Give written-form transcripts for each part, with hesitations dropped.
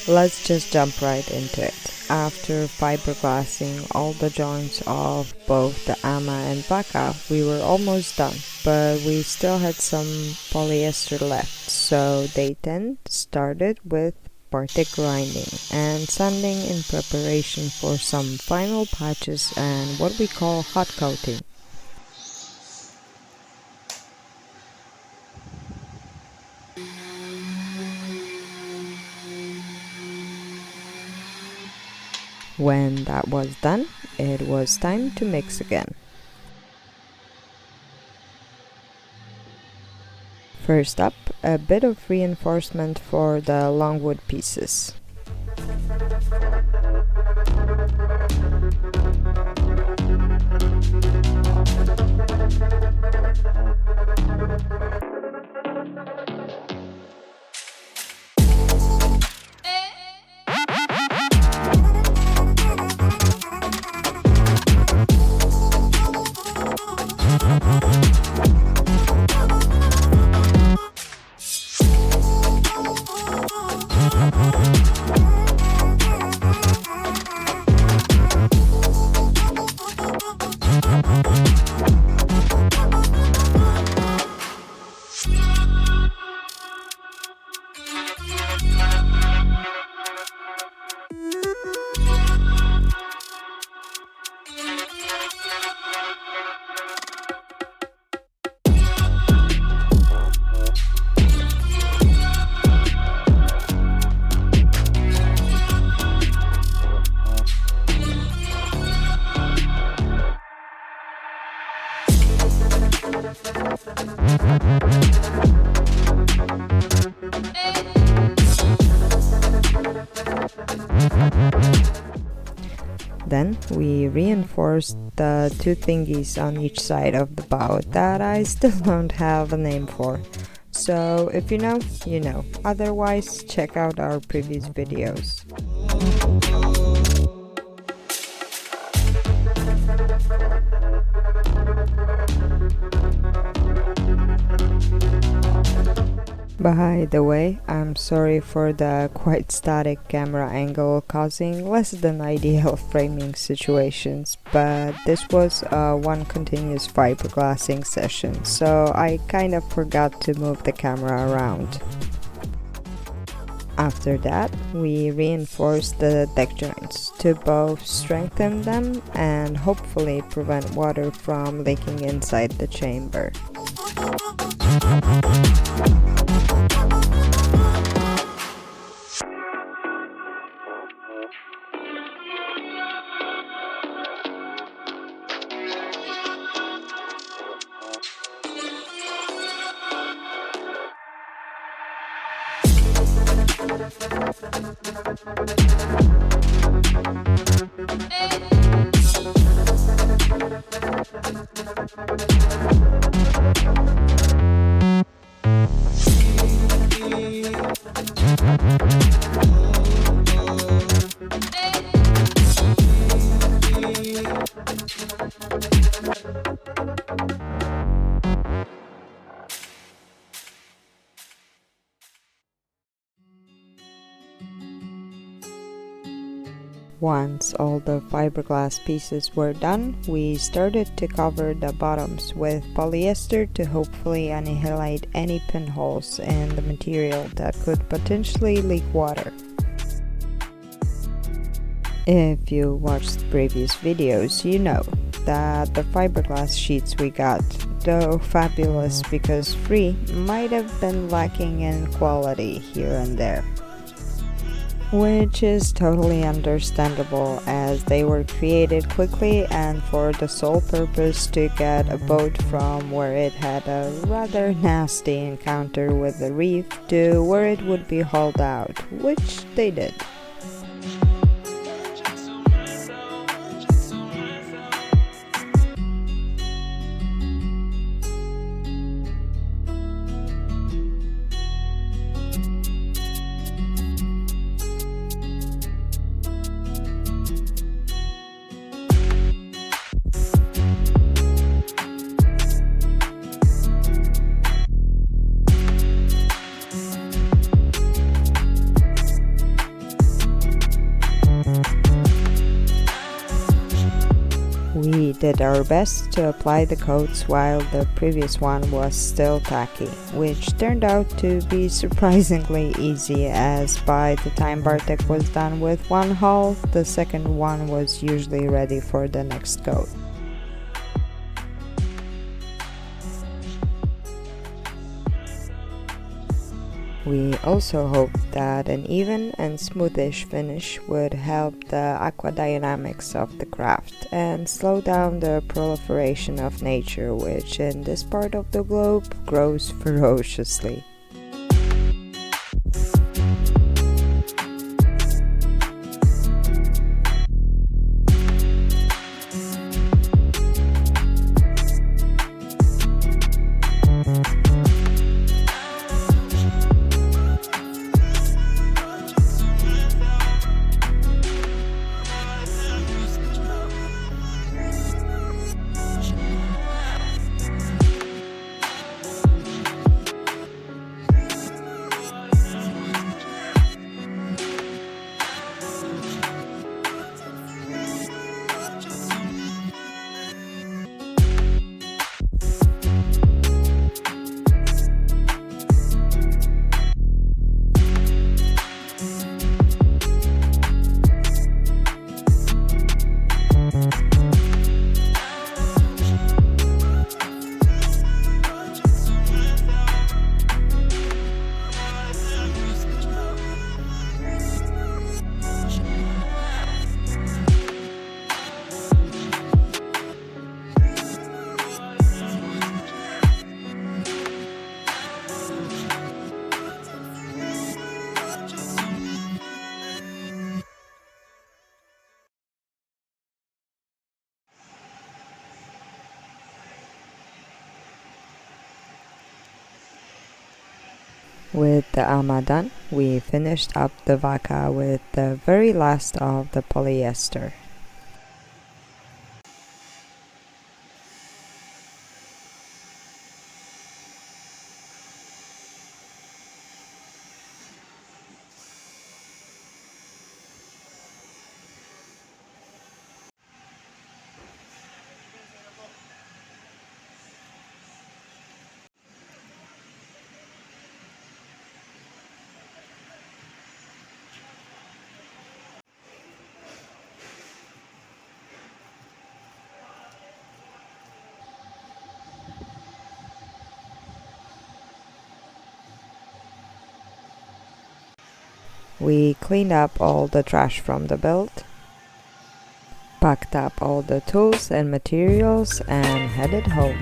let's just jump right into it. After fiberglassing all the joints of both the ama and baka, we were almost done, but we still had some polyester left, so day 10 started with Bartik grinding and sanding in preparation for some final patches and what we call hot coating. When that was done, it was time to mix again. First up, a bit of reinforcement for the longwood pieces. Then we reinforced the two thingies on each side of the bow that I still don't have a name for. So if you know, you know. Otherwise, check out our previous videos. By the way, I'm sorry for the quite static camera angle causing less than ideal framing situations, but this was one continuous fiberglassing session, so I kind of forgot to move the camera around. After that, we reinforced the deck joints to both strengthen them and hopefully prevent water from leaking inside the chamber. Once all the fiberglass pieces were done, we started to cover the bottoms with polyester to hopefully annihilate any pinholes in the material that could potentially leak water. If you watched previous videos, you know that the fiberglass sheets we got, though fabulous because free, might have been lacking in quality here and there. Which is totally understandable as they were created quickly and for the sole purpose to get a boat from where it had a rather nasty encounter with the reef to where it would be hauled out, which they did. did our best to apply the coats while the previous one was still tacky, which turned out to be surprisingly easy, as by the time Bartek was done with one hull, the second one was usually ready for the next coat. We also hoped that an even and smoothish finish would help the aquadynamics of the craft and slow down the proliferation of nature, which in this part of the globe grows ferociously. With the ama done, we finished up the vaca with the very last of the polyester. We cleaned up all the trash from the build, packed up all the tools and materials, and headed home.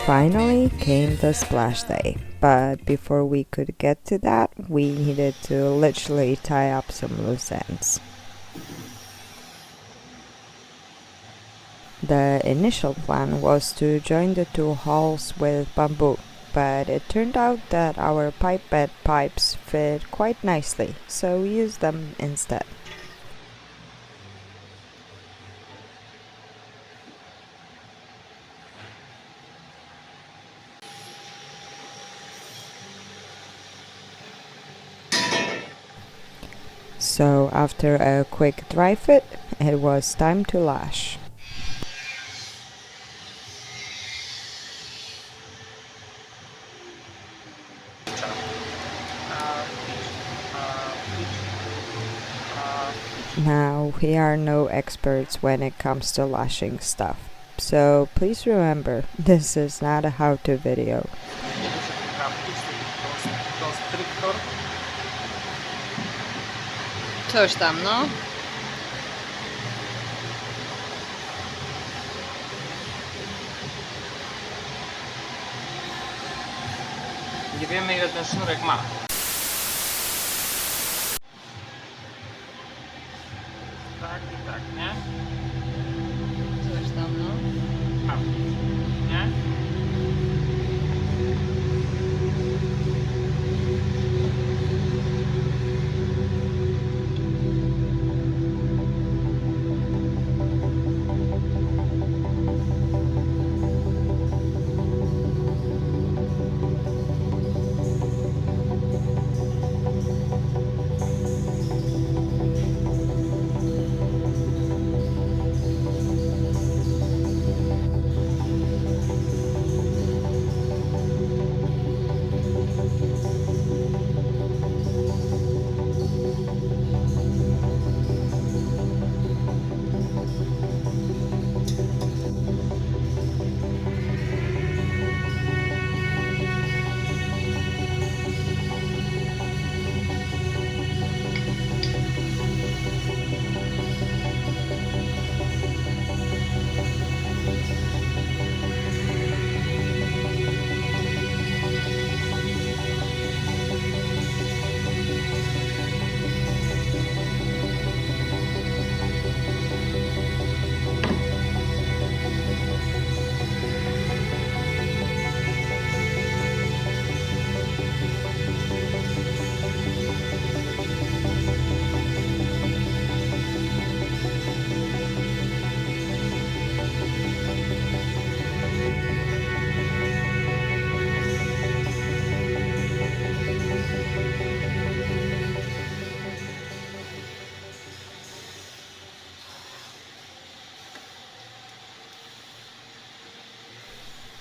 Finally came the splash day, but before we could get to that, we needed to literally tie up some loose ends. The initial plan was to join the two hulls with bamboo, but it turned out that our pipe bed pipes fit quite nicely, so we used them instead. So after a quick dry fit, it was time to lash. Now, we are no experts when it comes to lashing stuff, so please remember, this is not a how-to video. Coś tam, no. Nie wiemy, ile ten sznurek ma. Tak i tak, nie? Coś tam, no. A, nie?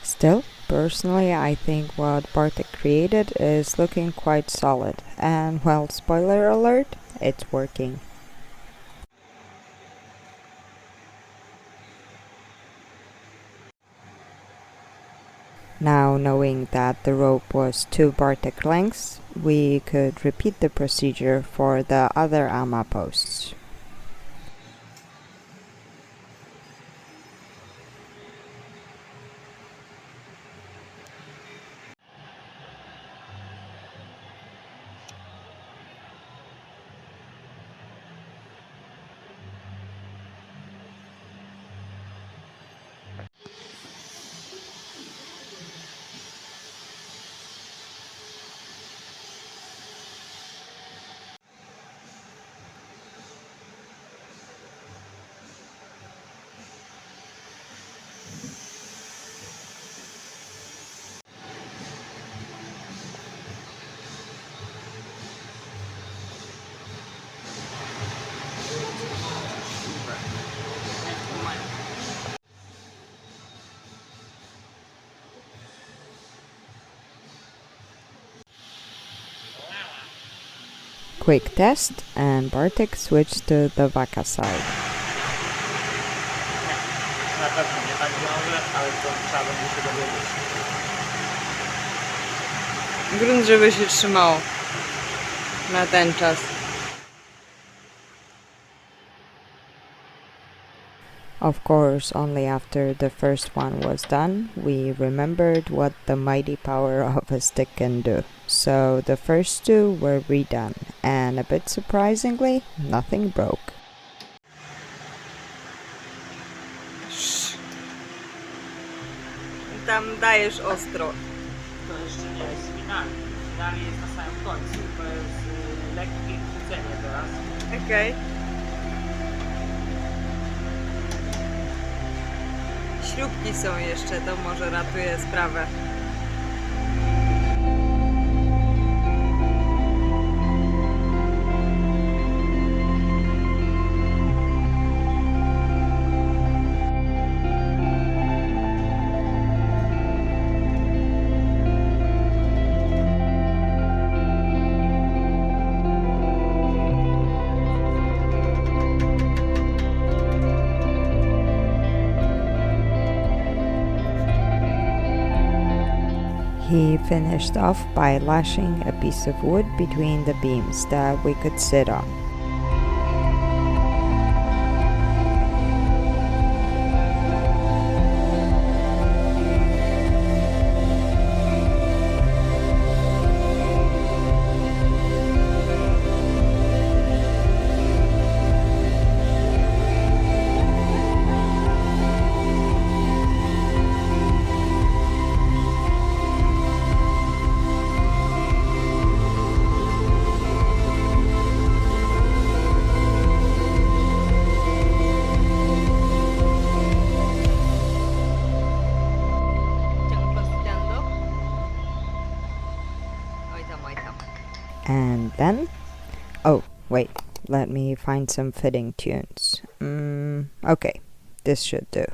Still, personally, I think what Bartek created is looking quite solid, and well, spoiler alert, it's working. Now, knowing that the rope was 2 Bartek lengths, we could repeat the procedure for the other AMA posts. Quick test, and Bartek switched to the Waka side. Na pewno nie tak wiąże, ale to trzeba będzie się dowiedzieć. Grunt, żeby się trzymało na ten czas. Of course, only after the first one was done, we remembered what the mighty power of a stick can do. So the first 2 were redone, and a bit surprisingly, nothing broke. Tam dajesz ostro. To jeszcze nie jest finalnie. Finalnie jest na samym końcu. To jest lekkie chwycenie teraz. Okej. Śrubki są jeszcze, to może ratuje sprawę. He finished off by lashing a piece of wood between the beams that we could sit on. And then, oh wait, let me find some fitting tunes. Okay, this should do.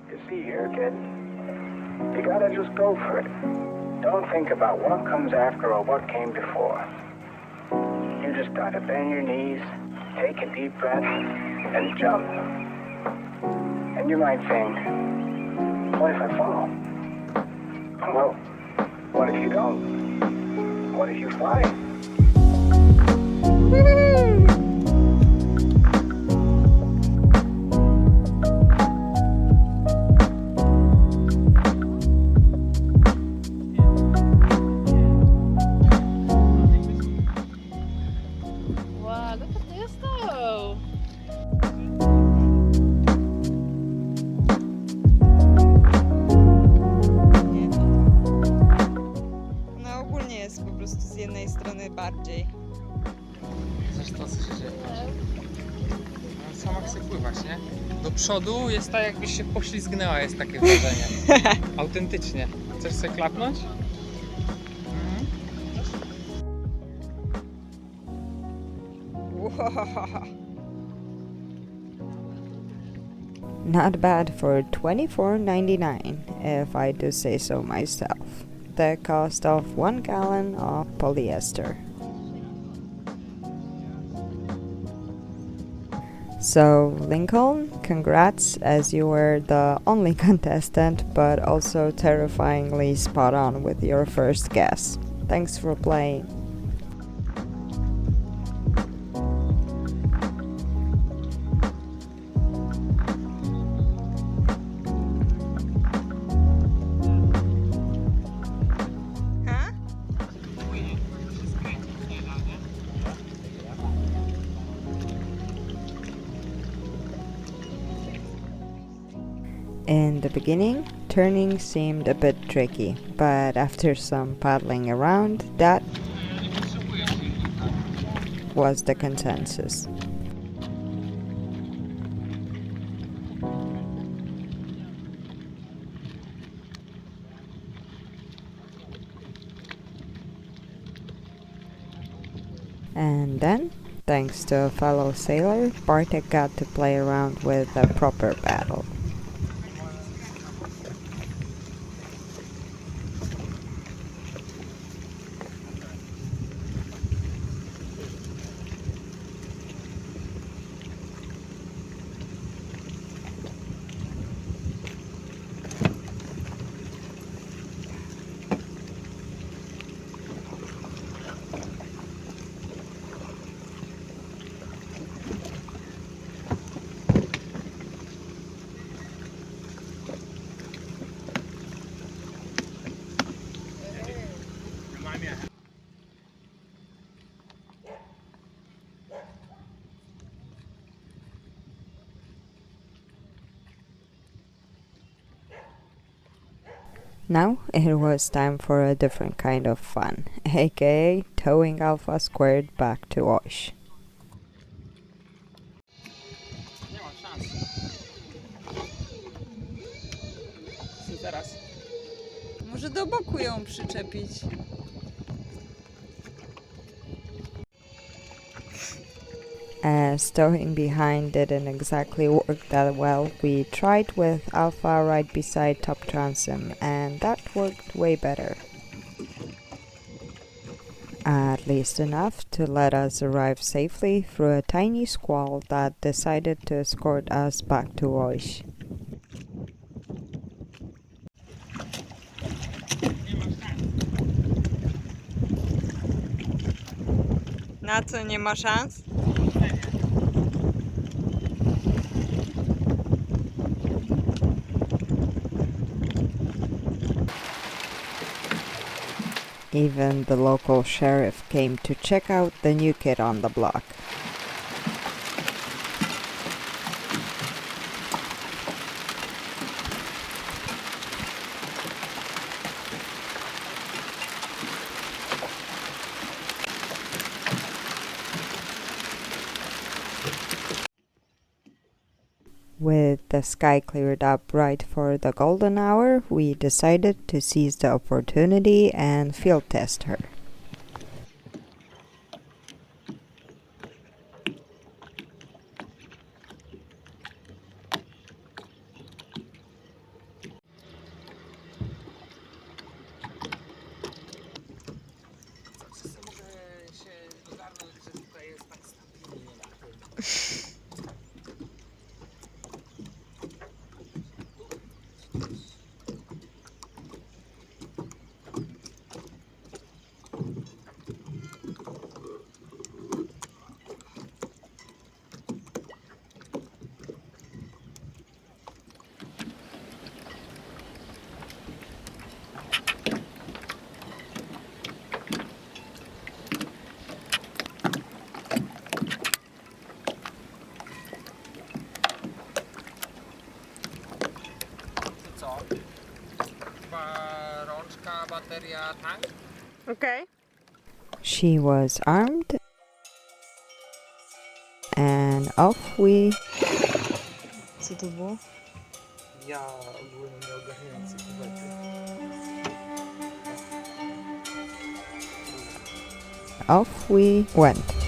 You see here, kid, you gotta just go for it. Don't think about what comes after or what came before. You just gotta bend your knees, take a deep breath, and jump. And you might think, what if I fall? Well, what if you don't? What if you fly? Wow, look at this though. No ogólnie jest po prostu z jednej strony bardziej. Zresztą co się dzieje? No, sama chce pływać, nie? Do przodu jest tak, jakbyś się poślizgnęła, jest takie wrażenie. Autentycznie. Chcesz sobie klapnąć? Not bad for $24.99, if I do say so myself. The cost of 1 gallon of polyester. So, Lincoln, congrats, as you were the only contestant, but also terrifyingly spot on with your first guess. Thanks for playing. In the beginning, turning seemed a bit tricky, but after some paddling around, that was the consensus. And then, thanks to a fellow sailor, Bartek got to play around with a proper paddle. Now it was time for a different kind of fun, aka towing Alpha Squared back to Oiysh. Nie mam szans. Co teraz? Może do boku ją przyczepić. As towing behind didn't exactly work that well, we tried with Alpha right beside top transom, and that worked way better. At least enough to let us arrive safely through a tiny squall that decided to escort us back to Oiysh. Na co nie ma szans? Even the local sheriff came to check out the new kid on the block. With the sky cleared up right for the golden hour, we decided to seize the opportunity and field test her. Mogę się ogarnąć, że tutaj jest tak stabilnie na tym. Co? Chyba rączka, bateria, tank? Okej. She was armed, and off we... Co to było? Ja ogólnie nie ogarniający kuwety. Off we went.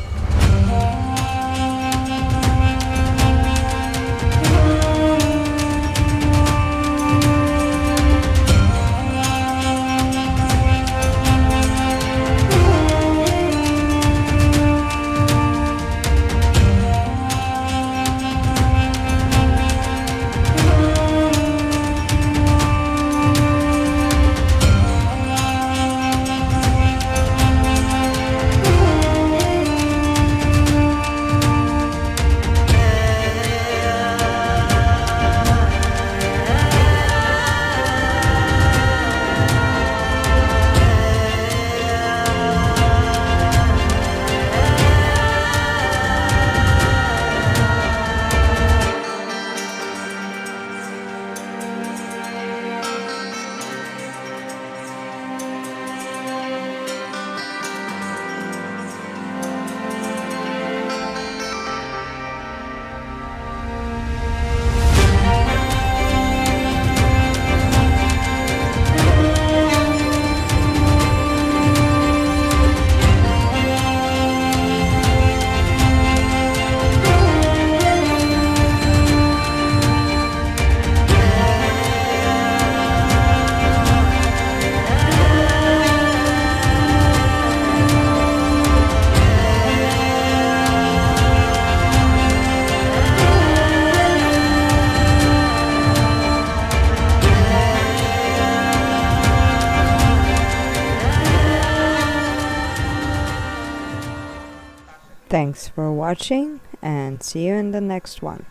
Thanks for watching, and see you in the next one.